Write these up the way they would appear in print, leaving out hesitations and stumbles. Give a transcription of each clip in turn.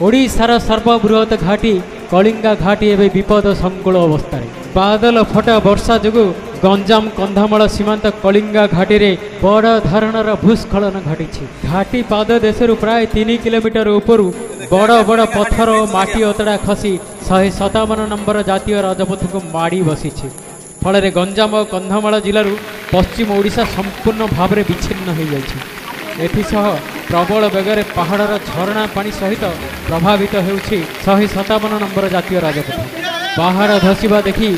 ओडिशार सर्वबृहत घाटी कलिंगा घाटी एवं विपद संकुल अवस्था बादल फटा वर्षा जो गंजाम कंधामाल सीमांत कलिंगा घाटी रे बड़ धरणर भूस्खलन घटी घाटी पाद देशरू प्राय 3 किलोमीटर उपरू बड़ बड़ पत्थर और माटी अतड़ा खसी 157 नंबर जातीय राजपथ को माड़ी बसी फल गंजाम और कंधामाल जिलूर पश्चिम ओडिशा संपूर्ण भाव में विच्छिन्न हो जाए। एथिसह प्रबल बेगर पहाड़र झरणा पानी सहित प्रभावित होउछि 157 नंबर जातीय राजपथ। पहाड़ धसीबा देखि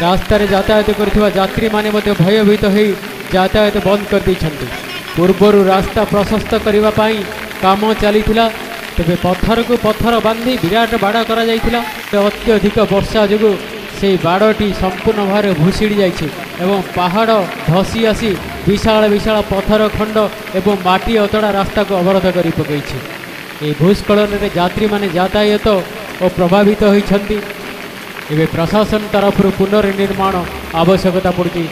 रास्तार यातायात करथिबा यात्री माने मध्य भयभीत हो यातायात बंद कर दैछन्ति। पूर्वर रास्ता प्रशस्त करबा पाई काम चलीथिला, तेबे पत्थर को पत्थर बांधी विराट बाड़ करा जायथिला। अत्यधिक वर्षा जो से बाड़टी संपूर्ण भाव भूषिड़ी जाइए एवं पहाड़ धसी आसी विशाल विशाल पत्थर खंड एवं माटी अतड़ा रास्ता को अवरोध कर पकई। भूस्खलन में यात्री माने यातायात और प्रभावित होती। एवं प्रशासन तरफ पुनर्निर्माण आवश्यकता पड़ी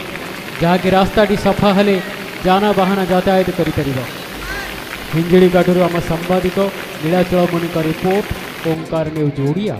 जहाँकि रास्ताटी सफा हेले जानवाहन यातायात कर। हिंजिड़ी घाटू आम सांबादिक नीलाचल मुनिका रिपोर्ट ओंकार न्यूज ओडिया।